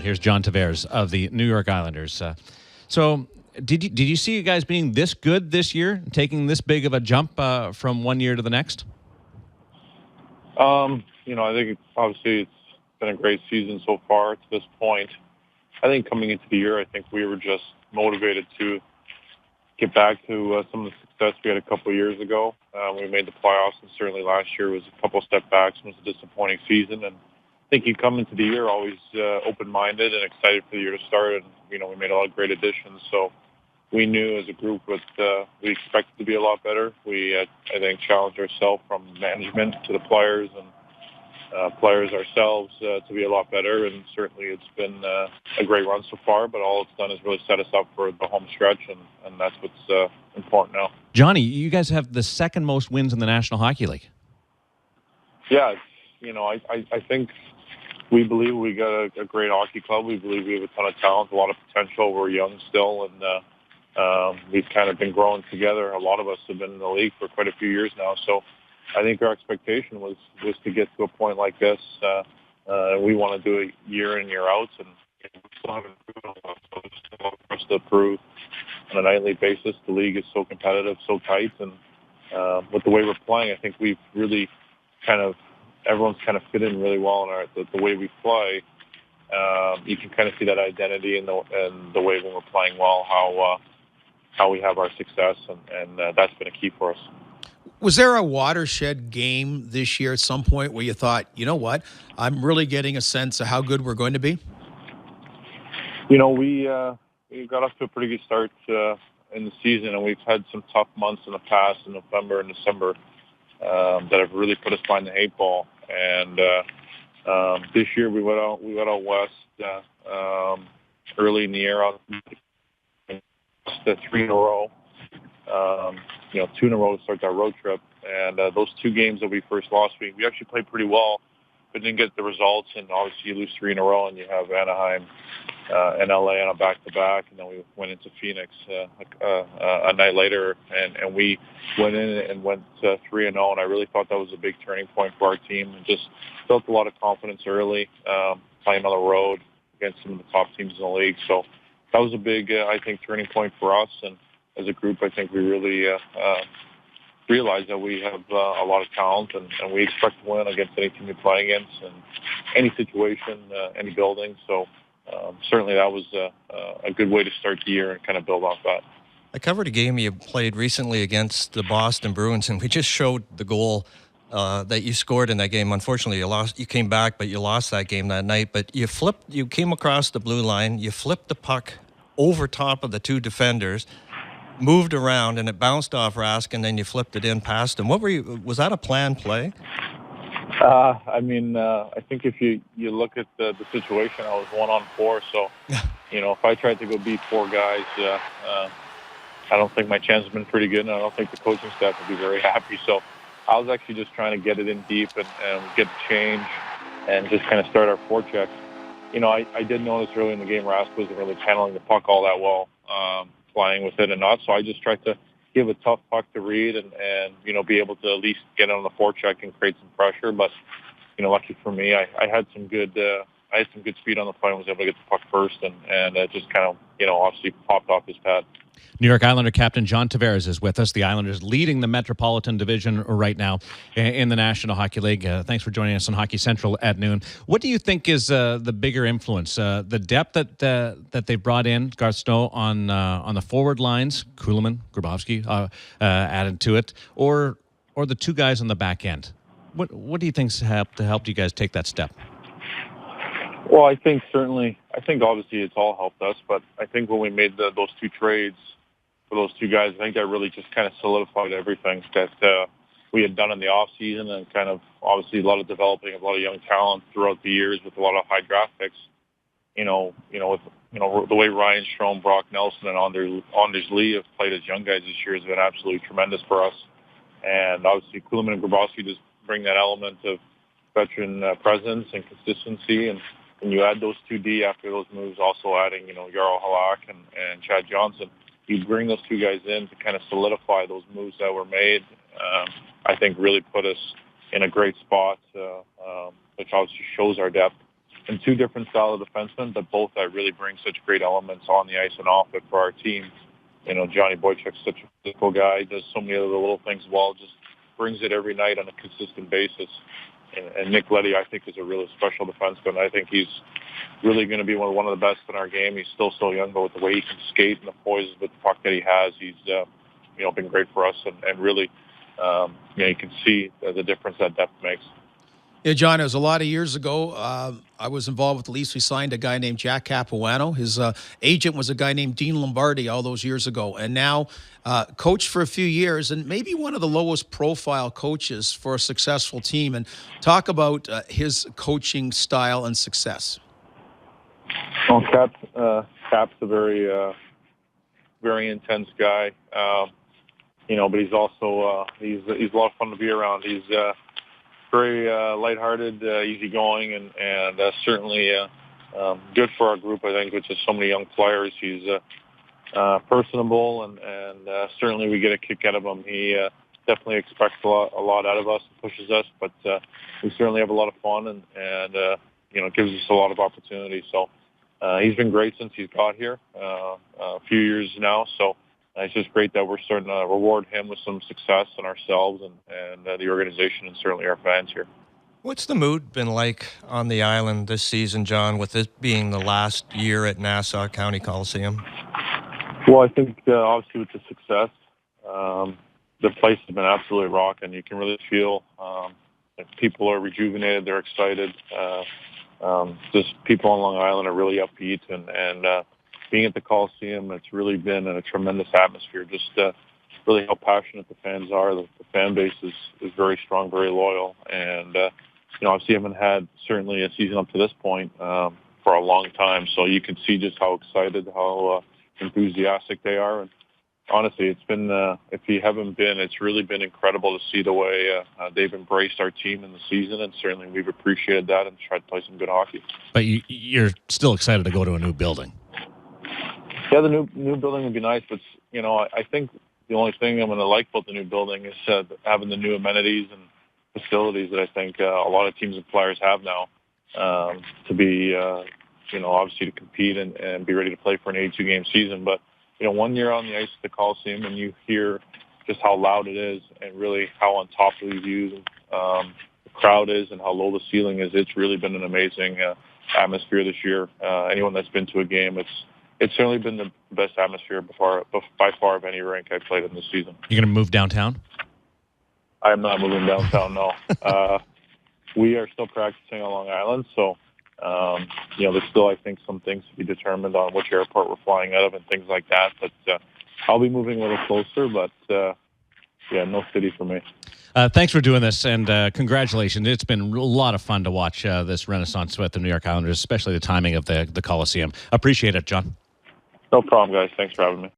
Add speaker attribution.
Speaker 1: but here's John Tavares of the New York Islanders. So did you see you guys being this good this year, taking this big of a jump from one year to the next?
Speaker 2: I think it's been a great season so far to this point. I think coming into the year, I think we were just motivated to get back to some of the success we had a couple of years ago. We made the playoffs, and certainly last year was a couple of step backs and was a disappointing season. And I think you come into the year always open-minded and excited for the year to start. And, we made a lot of great additions. So we knew as a group that we expected to be a lot better. We, I think, challenged ourselves from management to the players and players ourselves to be a lot better, and certainly it's been a great run so far, but all it's done is really set us up for the home stretch, and that's what's important now.
Speaker 1: Johnny, you guys have the second most wins in the National Hockey League.
Speaker 2: Yeah, I think we believe we got a great hockey club. We believe we have a ton of talent, a lot of potential. We're young still, and we've kind of been growing together. A lot of us have been in the league for quite a few years now, so I think our expectation was to get to a point like this. We want to do it year in, year out, and we still haven't proven a lot. So there's still a lot for us to prove on a nightly basis. The league is so competitive, so tight, and with the way we're playing, I think we've really everyone's kind of fit in really well in the way we play. You can kind of see that identity in the way when we're playing well, how we have our success, and that's been a key for us.
Speaker 3: Was there a watershed game this year at some point where you thought, you know what, I'm really getting a sense of how good we're going to be?
Speaker 2: We got off to a pretty good start in the season, and we've had some tough months in the past, in November and December, that have really put us behind the 8 ball. And this year we went out west early in the year, the 3 in a row. 2 in a row to start our road trip. And those 2 games that we first lost, we actually played pretty well, but didn't get the results. And obviously you lose 3 in a row, and you have Anaheim and LA on a back-to-back. And then we went into Phoenix a night later, and we went in and went 3-0. And I really thought that was a big turning point for our team, and just built a lot of confidence early, playing on the road against some of the top teams in the league. So that was a big, I think, turning point for us. And as a group, I think we really realized that we have a lot of talent, and we expect to win against any team we play against, and any situation, any building. So certainly that was a good way to start the year and kind of build off that.
Speaker 4: I covered a game you played recently against the Boston Bruins, and we just showed the goal that you scored in that game. Unfortunately, you lost. You came back, but you lost that game that night. But you came across the blue line, you flipped the puck over top of the 2 defenders, moved around, and it bounced off Rask, and then you flipped it in past him. Was that a planned play?
Speaker 2: I think if you look at the situation, I was 1-on-4, so if I tried to go beat 4 guys, I don't think my chance has been pretty good, and I don't think the coaching staff would be very happy. So I was actually just trying to get it in deep and get the change and just kind of start our forecheck. I did notice early in the game Rask wasn't really handling the puck all that well, playing with it and not. So I just tried to give a tough puck to read and be able to at least get on the forecheck and create some pressure. But lucky for me, I had some good speed on the play and was able to get the puck first, and it just kind of obviously popped off his pad.
Speaker 1: New York Islander captain John Tavares is with us. The Islanders leading the Metropolitan Division right now in the National Hockey League. Thanks for joining us on Hockey Central at noon. What do you think is the bigger influence? The depth that they brought in, Garth Snow, on the forward lines, Kuhlman, Grabowski added to it, or the 2 guys on the back end? What do you think's helped you guys take that step?
Speaker 2: Well, I think obviously it's all helped us, but I think when we made those 2 trades for those 2 guys, I think that really just kind of solidified everything that we had done in the off season, and kind of obviously a lot of developing, a lot of young talent throughout the years with a lot of high draft picks. With the way Ryan Strome, Brock Nelson, and Anders Lee have played as young guys this year has been absolutely tremendous for us. And obviously Kuhlman and Grabowski just bring that element of veteran presence and consistency. And when you add those 2D after those moves, also adding, Jarl Halak and Chad Johnson, you bring those 2 guys in to kind of solidify those moves that were made. I think really put us in a great spot, which obviously shows our depth. and two different style of defensemen, but both that really bring such great elements on the ice and off it for our team. You know, Johnny Boychuk's such a physical guy. He does so many other little things well, just brings it every night on a consistent basis. And Nick Leddy, I think, is a really special defenseman. I think he's really going to be one of the best in our game. He's still so young, but with the way he can skate and the poise with the puck that he has, he's been great for us. And really, you can see the difference that depth makes.
Speaker 3: Yeah, John, it was a lot of years ago. I was involved with the Leafs. We signed a guy named Jack Capuano. His agent was a guy named Dean Lombardi all those years ago. And now coached for a few years and maybe one of the lowest profile coaches for a successful team. And talk about his coaching style and success.
Speaker 2: Well, Cap's a very intense guy. But he's also he's a lot of fun to be around. He's very lighthearted, easygoing, and certainly good for our group, I think, which is so many young players. He's personable, and certainly we get a kick out of him. He definitely expects a lot out of us and pushes us, but we certainly have a lot of fun, and it gives us a lot of opportunity. So he's been great since he's got here, a few years now. So it's just great that we're starting to reward him with some success and ourselves and the organization and certainly our fans here.
Speaker 4: What's the mood been like on the island this season, John, with this being the last year at Nassau County Coliseum?
Speaker 2: Well, I think obviously with the success, the place has been absolutely rocking. You can really feel people are rejuvenated, they're excited. Just people on Long Island are really upbeat, and being at the Coliseum, it's really been a tremendous atmosphere. Just really how passionate the fans are. The fan base is very strong, very loyal. And, obviously haven't had certainly a season up to this point for a long time. So you can see just how excited, how enthusiastic they are. And honestly, it's been, if you haven't been, it's really been incredible to see the way they've embraced our team in the season. And certainly we've appreciated that and tried to play some good hockey.
Speaker 1: But you're still excited to go to a new building.
Speaker 2: Yeah, the new building would be nice, but I think the only thing I'm going to like about the new building is having the new amenities and facilities that I think a lot of teams and players have now to be, obviously to compete and be ready to play for an 82-game season. But 1 year on the ice at the Coliseum, and you hear just how loud it is and really how on top of the views the crowd is and how low the ceiling is. It's really been an amazing atmosphere this year. Anyone that's been to a game, it's certainly been the best atmosphere by far of any rink I've played in this season.
Speaker 1: You're going to move downtown?
Speaker 2: I am not moving downtown, no. We are still practicing on Long Island, so, there's still, I think, some things to be determined on which airport we're flying out of and things like that. But I'll be moving a little closer, but, no city for me.
Speaker 1: Thanks for doing this, and congratulations. It's been a lot of fun to watch this renaissance with the New York Islanders, especially the timing of the Coliseum. Appreciate it, John.
Speaker 2: No problem, guys. Thanks for having me.